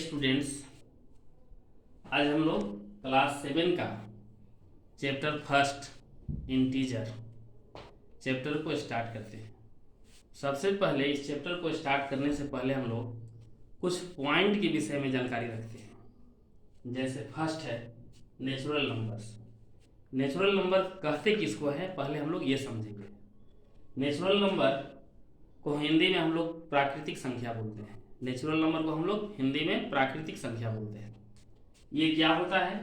Students, आज हम लोग क्लास 7 का चैप्टर फर्स्ट इंटीजर चैप्टर को स्टार्ट करते हैं। सबसे पहले इस चैप्टर को स्टार्ट करने से पहले हम लोग कुछ पॉइंट के विषय में जानकारी रखते हैं। जैसे फर्स्ट है नेचुरल नंबर्स। नेचुरल नंबर कहते किसको है, पहले हम लोग ये समझेंगे। नेचुरल नंबर को हिंदी में हम लोग प्राकृतिक संख्या बोलते हैं। नेचुरल नंबर को हम लोग हिंदी में प्राकृतिक संख्या बोलते हैं। ये क्या होता है,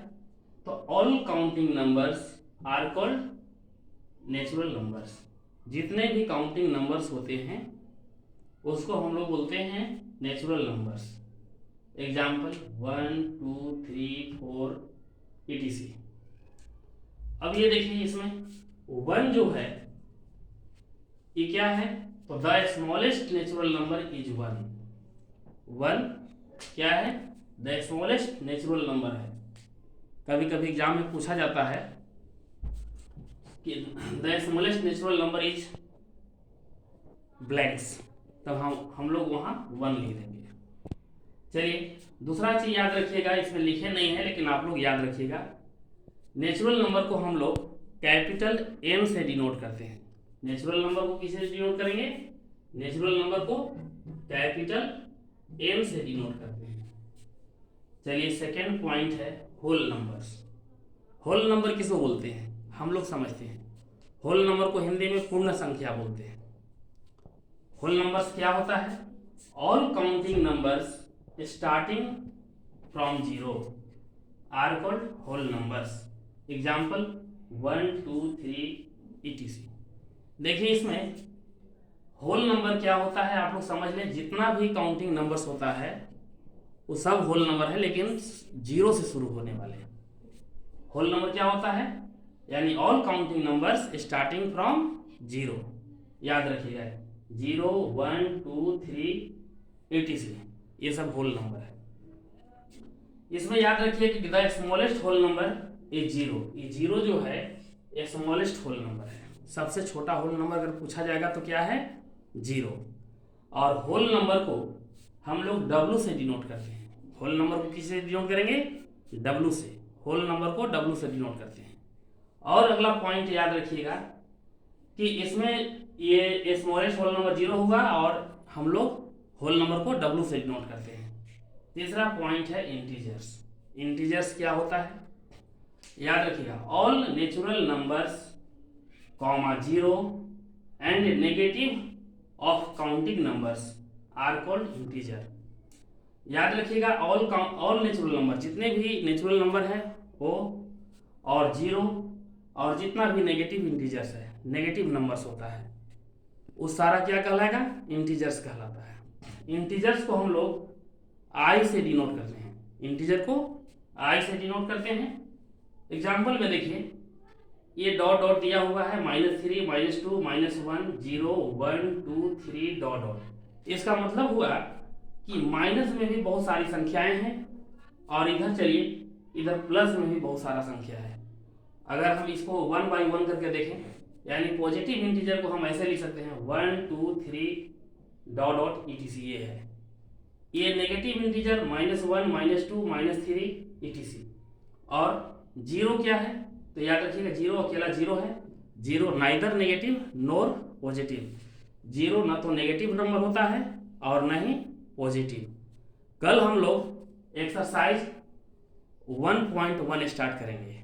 तो all counting numbers are called natural numbers. जितने भी काउंटिंग नंबर्स होते हैं उसको हम लोग बोलते हैं नेचुरल नंबर्स। Example 1 2 3 4 etc। अब ये देखिए, इसमें 1 जो है ये क्या है, तो the smallest natural number is 1। 1 क्या है, द स्मॉलेस्ट नेचुरल नंबर है। कभी कभी एग्जाम में पूछा जाता है कि the smallest natural number is blanks, तब हम लोग वहां 1 लिख देंगे। चलिए, दूसरा चीज याद रखिएगा, इसमें लिखे नहीं है लेकिन आप लोग याद रखिएगा। नेचुरल नंबर को हम लोग कैपिटल एम से डिनोट करते हैं। नेचुरल नंबर को किससे डिनोट करेंगे, नेचुरल नंबर को कैपिटल एम से डिनोट करते हैं। चलिए, सेकेंड पॉइंट है होल नंबर्स। होल नंबर किसको बोलते हैं, हम लोग समझते हैं। होल नंबर को हिंदी में पूर्ण संख्या बोलते हैं। होल नंबर्स क्या होता है, all counting numbers starting from 0 are called whole numbers. Example 1 2 3 etc। देखिए, इसमें होल नंबर क्या होता है आप लोग समझ लें। जितना भी काउंटिंग नंबर्स होता है वो सब होल नंबर है, लेकिन 0 से शुरू होने वाले हैं। होल नंबर क्या होता है, यानी all counting numbers starting from 0। याद रखिएगा, 0 1 2 3 etc। ये सब होल नंबर है। इसमें याद रखिए कि the smallest whole number is 0। ये 0 जो है ये स्मॉलेस्ट होल नंबर है। सबसे छोटा होल नंबर अगर पूछा जाएगा तो क्या है, 0। और होल नंबर को हम लोग W से डिनोट करते हैं। होल नंबर को किससे डिनोट करेंगे, W से। होल नंबर को W से डिनोट करते हैं। और अगला पॉइंट याद रखिएगा कि इसमें ये स्मॉलेस्ट होल नंबर 0 होगा और हम लोग होल नंबर को W से डिनोट करते हैं। तीसरा पॉइंट है इंटीजर्स। इंटीजर्स क्या होता है, याद रखिएगा, all natural numbers comma 0 and negative of counting numbers are called integer. याद रखिएगा, ऑल नेचुरल नंबर, जितने भी नेचुरल नंबर है वो, और 0 और जितना भी नेगेटिव इंटीजर्स है, नेगेटिव नंबर्स होता है, उस सारा क्या कहलाएगा, इंटीजर्स कहलाता है। इंटीजर्स को हम लोग I से डिनोट करते हैं। इंटीजर को I से डिनोट करते हैं। एग्जाम्पल में देखिए, ये डॉट डॉट दिया हुआ है, -3 -2 -1 0 1 2 3 डॉट डॉट। इसका मतलब हुआ कि माइनस में भी बहुत सारी संख्याएं हैं और इधर चलिए, इधर प्लस में भी बहुत सारा संख्या है। अगर हम इसको 1 by 1 करके देखें, यानी पॉजिटिव इंटीजर को हम ऐसे लिख सकते हैं 1 2 3 डॉट डॉट etc। ये है। ये नेगेटिव इंटीजर -1 -2 -3 etc। और 0 क्या है, तो याद रखिएगा 0 अकेला 0 है। 0 नाइदर नेगेटिव नोर पॉजिटिव। 0 ना तो नेगेटिव नंबर होता है और न ही पॉजिटिव। कल हम लोग एक्सरसाइज 1.1 स्टार्ट करेंगे।